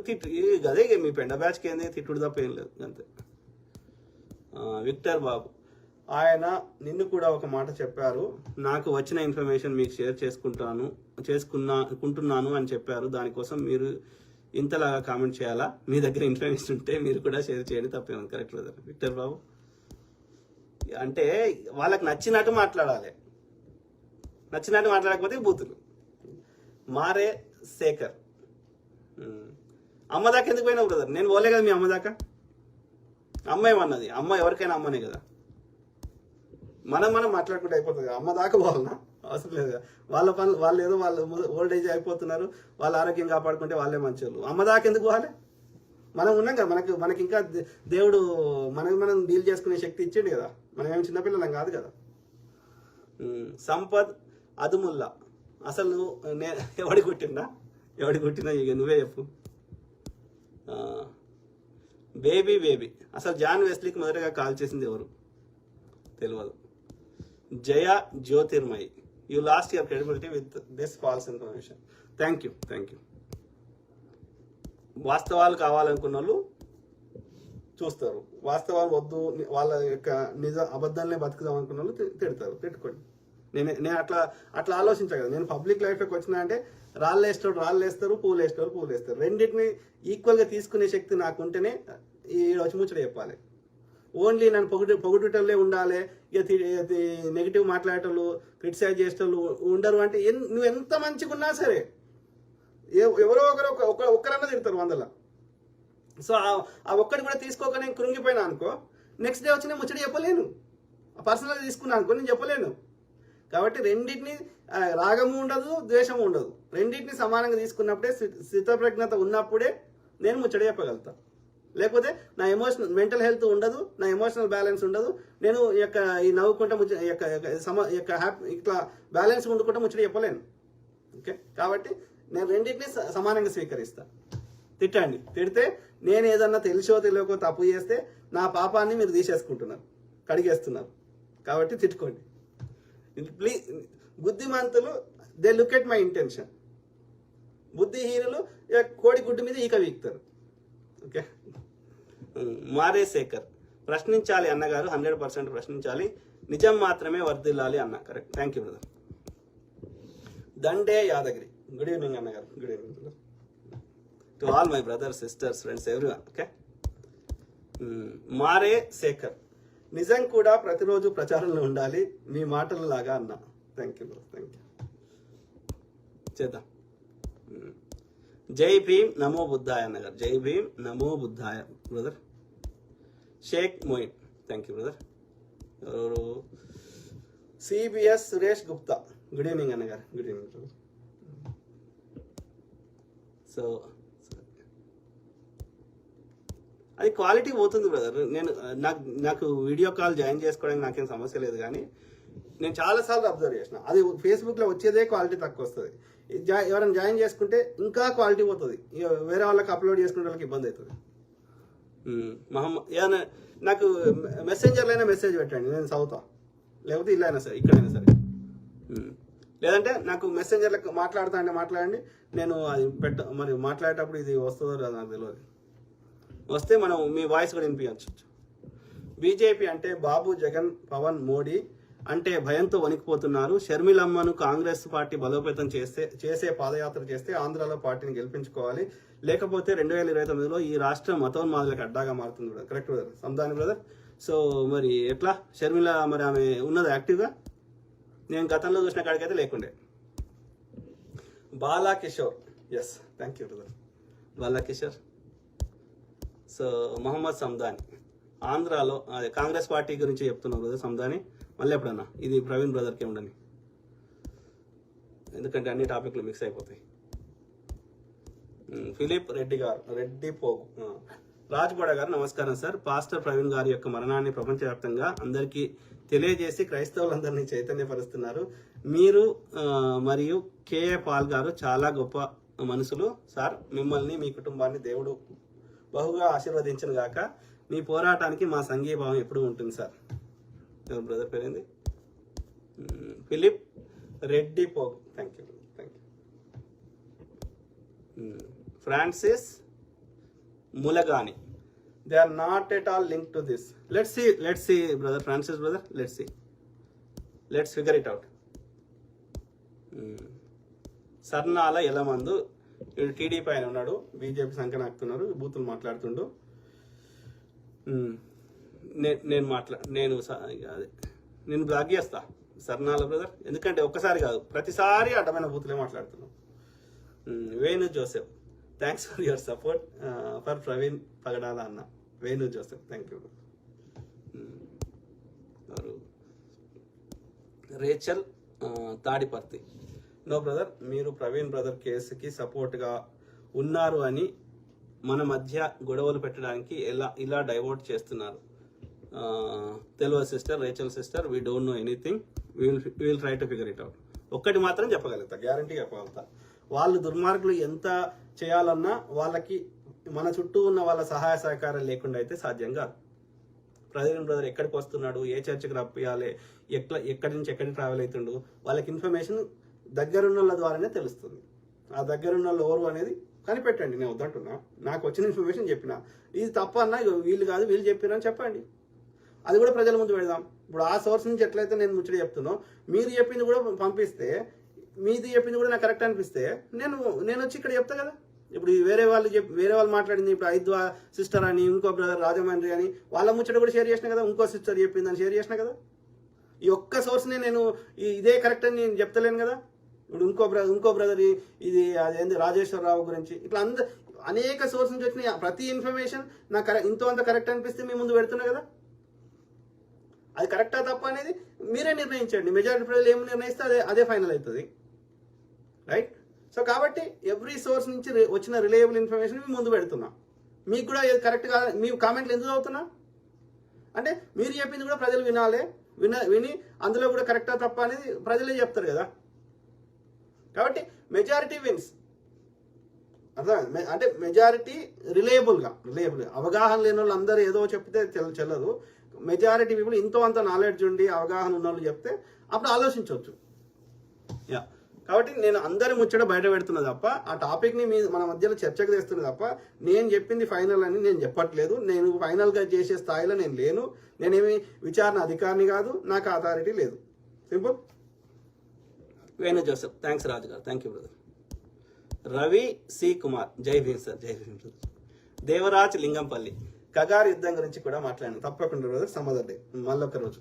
తిట్టు అదే మీ పెండ బ్యాచ్కి ఏంది తిట్టుడు తప్ప ఏం లేదు అంతే. విక్టర్ బాబు, ఆయన నిన్ను కూడా ఒక మాట చెప్పారు, నాకు వచ్చిన ఇన్ఫర్మేషన్ మీకు షేర్ చేసుకుంటున్నాను అని చెప్పారు, దానికోసం మీరు ఇంతలాగా కామెంట్ చేయాలా? మీ దగ్గర ఇన్ఫర్మేషన్ ఉంటే మీరు కూడా షేర్ చేయండి, తప్పేముంది. కరెక్ట్ బ్రదర్ విక్టర్ బాబు. అంటే వాళ్ళకి నచ్చినట్టు మాట్లాడాలి, నచ్చినట్టు మాట్లాడకపోతే బూతులు. మారే శేఖర్, అమ్మ దాకా ఎందుకు పోయినావు బ్రదర్? నేను పోలే కదా మీ అమ్మ దాకా. అమ్మ ఏమన్నది? అమ్మ ఎవరికైనా అమ్మనే కదా. మనం మాట్లాడుకుంటే అయిపోతుంది. అమ్మ దాకా పోవాలన్నా అవసరం లేదు కదా. వాళ్ళ పనులు వాళ్ళు ఏదో వాళ్ళు ఓల్డ్ ఏజ్ అయిపోతున్నారు, వాళ్ళ ఆరోగ్యం కాపాడుకుంటే వాళ్ళే మంచోళ్ళు. అమ్మ దాకా ఎందుకు పోవాలి? మనం ఉన్నాం కదా, మనకి ఇంకా దేవుడు మనం డీల్ చేసుకునే శక్తి ఇచ్చాడు కదా, మనం ఏమి చిన్నపిల్లలం కాదు కదా. సంపద్ అదుముల్లా, అసలు ఎవడి కొట్టినా ఇక నువ్వే చెప్పు. బేబీ, అసలు జాన్ వెస్లీకి మొదటగా కాల్ చేసింది ఎవరు? తెలియదు. Jaya Jyothirmayi, you lost your credibility with this false information. Thank you. వాస్తవాలు కావాలనుకున్న వాళ్ళు చూస్తారు, వాస్తవాలు వద్దు వాళ్ళ యొక్క అబద్ధాలనే బతుకుదాం అనుకున్న వాళ్ళు తిట్టుకోండి. నేను అట్లా ఆలోచించా కదా. నేను పబ్లిక్ లైఫ్లోకి వచ్చినా అంటే రాళ్ళు వేస్తారు, పూలు వేస్తారు. రెండింటిని ఈక్వల్గా తీసుకునే శక్తి నాకు ఉంటేనే ఈ వచ్చి ముచ్చట చెప్పాలి. ఓన్లీ నన్ను పొగుడుటోళ్ళే ఉండాలి, ఇక నెగిటివ్ మాట్లాడేటోళ్ళు, క్రిటిసైజ్ చేసేటోళ్ళు ఉండరు అంటే నువ్వు ఎంత మంచిగా ఉన్నా సరే ఎవరో ఒక్కరన్నా తిడతారు 100. సో ఆ ఒక్కటి కూడా తీసుకోక నేను కృంగిపోయినా అనుకో, నెక్స్ట్ డే వచ్చి నేను ముచ్చట చెప్పలేను. పర్సనల్గా తీసుకున్నాను అనుకో, నేను చెప్పలేను. కాబట్టి రెండింటిని రాగము ఉండదు, ద్వేషము ఉండదు. రెండింటిని సమానంగా తీసుకున్నప్పుడే, స్థితప్రజ్ఞత ఉన్నప్పుడే నేను ముచ్చట చెప్పగలుగుతా. లేకపోతే నా మెంటల్ హెల్త్ ఉండదు, నా ఎమోషనల్ బ్యాలెన్స్ ఉండదు. నేను ఈ నవ్వుకుంటా ఇట్లా బ్యాలెన్స్ ఉండుకుంటా ముచ్చట చెప్పలేను. ఓకే, కాబట్టి నేను రెండింటిని సమానంగా స్వీకరిస్తా. తిట్టండి, తిడితే నేను ఏదన్నా తెలిసో తెలియకో తప్పు చేస్తే నా పాపాన్ని మీరు తీసేసుకుంటున్నారు, కడిగేస్తున్నారు. కాబట్టి తిట్టుకోండి. ప్లీజ్, బుద్ధిమంతులు they look at my intention. బుద్ధిహీనులు కోడి గుడ్డు మీద ఈక వీక్తారు. ఓకే. మారే శేఖర్, ప్రశ్నించాలి అన్నగారు, 100% ప్రశ్నించాలి, నిజం మాత్రమే వర్ధిల్లాలి అన్న. Correct. Thank you brother. Dande Yadagiri, good evening అన్నగారు. Good evening brother. To all my brothers, sisters, friends, everyone. Okay. Mare Shekar, నిజం కూడా ప్రతిరోజు ప్రచారంలో ఉండాలి, మీ మాటలలాగా అన్న. Thank you brother, thank you. చేద్దాం. జై భీమ్ నమో బుద్ధాయ అన్నగారు. జై భీమ్ నమో బుద్ధాయ brother. Shaik Moin, thank you brother. ఎవరు? CBS Suresh Gupta, good evening అన్నగారు. Good evening brother. సో అది క్వాలిటీ పోతుంది బ్రదర్. నాకు వీడియో కాల్ జాయిన్ చేసుకోవడానికి నాకేం సమస్య లేదు, కానీ నేను చాలాసార్లు అబ్జర్వ్ చేసిన అది ఫేస్బుక్లో వచ్చేదే క్వాలిటీ తక్కువ వస్తుంది. ఎవరైనా జాయిన్ చేసుకుంటే ఇంకా క్వాలిటీ పోతుంది, వేరే వాళ్ళకి అప్లోడ్ చేసుకునే వాళ్ళకి ఇబ్బంది అవుతుంది. ఏదైనా నాకు మెసెంజర్లో అయినా మెసేజ్ పెట్టండి, నేను చదువుతా. లేకపోతే ఇల్లైనా సరే, ఇక్కడైనా సరే. లేదంటే నాకు మెసెంజర్లకు మాట్లాడండి, నేను అది మరి మాట్లాడేటప్పుడు ఇది వస్తుందో రాదో నాకు తెలియదు. వస్తే మనం మీ వాయిస్ కూడా వినిపించవచ్చు. బీజేపీ అంటే బాబు, జగన్, పవన్, మోడీ అంటే భయంతో వణికిపోతున్నారు. షర్మిలమ్మను కాంగ్రెస్ పార్టీ బలోపేతం చేసే పాదయాత్ర చేస్తే ఆంధ్రాలో పార్టీని గెలిపించుకోవాలి, లేకపోతే 2029లో ఈ రాష్ట్రం మతోన్మాదులకు అడ్డాగా మారుతుంది brother. Correct brother, Sandhani brother. So మరి ఎట్లా షర్మిల, మరి ఆమె ఉన్నది యాక్టివ్గా? నేను గతంలో చూసిన కాడికైతే లేకుండే. Bala Kishore, yes, thank you brother. Bala Kishore. So Mohammed Sandani, ఆంధ్రాలో అదే కాంగ్రెస్ పార్టీ గురించి చెప్తున్నాం బ్రదర్. సందాని మళ్ళీ ఎప్పుడన్నా ఇది ప్రవీణ్ బ్రదర్కే ఉండని, ఎందుకంటే అన్ని టాపిక్లు మిక్స్ అయిపోతాయి. ఫిలిప్ రెడ్డి గారు, రెడ్డి పోగు, రాజ్గౌడ గారు, నమస్కారం సార్. పాస్టర్ ప్రవీణ్ గారి యొక్క మరణాన్ని ప్రపంచవ్యాప్తంగా అందరికీ తెలియజేసి క్రైస్తవులందరినీ చైతన్యపరుస్తున్నారు. మీరు మరియు కేఏ పాల్ గారు చాలా గొప్ప మనుషులు సార్. మిమ్మల్ని, మీ కుటుంబాన్ని దేవుడు బహుగా ఆశీర్వదించను గాక. మీ పోరాటానికి మా సంఘీభావం ఎప్పుడు ఉంటుంది సార్. ఎవరు బ్రదర్ పేరేంది? Philip Reddy Pogu, thank you. Francis Mulagani. They are not at all link to this. Let's see brother Francis brother, let's figure it out. Sarnala Elamandu వీడు టీడీపీ ఆయన ఉన్నాడు, బీజేపీ సంఖ్య నాకుతున్నారు, బూతులు మాట్లాడుతుండు. నేను బ్లాక్ చేస్తా సర్నాల బ్రదర్, ఎందుకంటే ఒక్కసారి కాదు ప్రతిసారి అడ్డమైన బూతులే మాట్లాడుతున్నాం. Venu Joseph, thanks for your support for Praveen Pagadala అన్న. Venu Joseph, thank you. Rachel Tadiparthi, no brother, మీరు ప్రవీణ్ బ్రదర్ కేసుకి సపోర్ట్గా ఉన్నారు అని మన మధ్య గొడవలు పెట్టడానికి ఇలా డైవర్ట్ చేస్తున్నారు. తెలియదు sister, Rachel sister, we don't know anything, will try to figure it out. ఒక్కటి మాత్రం చెప్పగలుగుతా, గ్యారంటీ చెప్పగలుగుతా, వాళ్ళు దుర్మార్గులు ఎంత చేయాలన్నా వాళ్ళకి మన చుట్టూ ఉన్న వాళ్ళ సహాయ సహకారాలు లేకుండా అయితే సాధ్యం కాదు. ప్రవీణ్ బ్రదర్ ఎక్కడికి వస్తున్నాడు, ఏ చర్చకి రప్పియాలి, ఎక్కడి నుంచి ఎక్కడికి ట్రావెల్ అవుతుండు, వాళ్ళకి ఇన్ఫర్మేషన్ దగ్గరున్న వాళ్ళ ద్వారానే తెలుస్తుంది. ఆ దగ్గరున్న వాళ్ళు ఎవరు అనేది కనిపెట్టండి. నేను వద్దంటున్నా, నాకు వచ్చిన ఇన్ఫర్మేషన్ చెప్పిన, ఇది తప్ప అన్నా వీళ్ళు కాదు వీళ్ళు చెప్పినా చెప్పండి, అది కూడా ప్రజల ముందు పెడదాం. ఇప్పుడు ఆ సోర్స్ నుంచి ఎట్లయితే నేను ముచ్చట చెప్తున్నా, మీరు చెప్పింది కూడా పంపిస్తే, మీది చెప్పింది కూడా నాకు కరెక్ట్ అనిపిస్తే నేను వచ్చి ఇక్కడ చెప్తా కదా. ఇప్పుడు వేరే వాళ్ళు మాట్లాడింది, ఇప్పుడు ఐద్వా సిస్టర్ అని, ఇంకో బ్రదర్ రాజమండ్రి అని, వాళ్ళ ముచ్చట కూడా షేర్ చేసిన కదా, ఇంకో సిస్టర్ చెప్పిందని షేర్ చేసిన కదా. ఈ ఒక్క సోర్స్ని నేను ఇదే కరెక్ట్ అని నేను చెప్తలేను కదా. ఇప్పుడు ఇంకో బ్రదర్ ఇది అదేంది రాజేశ్వరరావు గురించి, ఇట్లా అనేక సోర్స్ నుంచి వచ్చిన ప్రతి ఇన్ఫర్మేషన్ నాకు ఇంతో అంత కరెక్ట్ అనిపిస్తే మీ ముందు పెడుతున్నా కదా. అది కరెక్టా తప్ప అనేది మీరే నిర్ణయించండి. మెజారిటీ ప్రజలు ఏమి నిర్ణయిస్తే అదే ఫైనల్ అవుతుంది, రైట్? సో కాబట్టి ఎవ్రీ సోర్స్ నుంచి వచ్చిన రిలయబుల్ ఇన్ఫర్మేషన్ మీ ముందు పెడుతున్నా. మీకు కూడా కరెక్ట్ కాదు, మీ కామెంట్లు ఎందుకు అవుతున్నా అంటే మీరు చెప్పింది కూడా ప్రజలు విని అందులో కూడా కరెక్టా తప్ప అనేది ప్రజలే చెప్తారు కదా. కాబట్టి మెజారిటీ విన్స్, అర్థం అంటే మెజారిటీ రిలయబుల్గా అవగాహన లేని వాళ్ళు అందరూ ఏదో చెప్తే చెల్లదు. మెజారిటీ పీపుల్ ఇంతో అంత నాలెడ్జ్ ఉండి అవగాహన ఉన్న వాళ్ళు చెప్తే అప్పుడు ఆలోచించవచ్చు. యా, కాబట్టి నేను అందరి ముచ్చట బయట పెడుతున్నా తప్ప ఆ టాపిక్ని మన మధ్యలో చర్చకు తెస్తున్నా తప్ప నేను చెప్పింది ఫైనల్ అని నేను చెప్పట్లేదు. నేను ఫైనల్గా చేసే స్థాయిలో నేను లేను. నేనేమి విచారణ అధికారిని కాదు, నాకు అథారిటీ లేదు. Simple. Venu Joseph, thanks Raju garu, thank you brother. Ravi C Kumar, Jai Bhim sir, Jai Bhim brother. Devaraj Lingampalli, Kagar యుద్ధం గురించి కూడా మాట్లాడాను, తప్పకుండా బ్రదర్, సమ్ అదర్ డే, మళ్ళొక రోజు.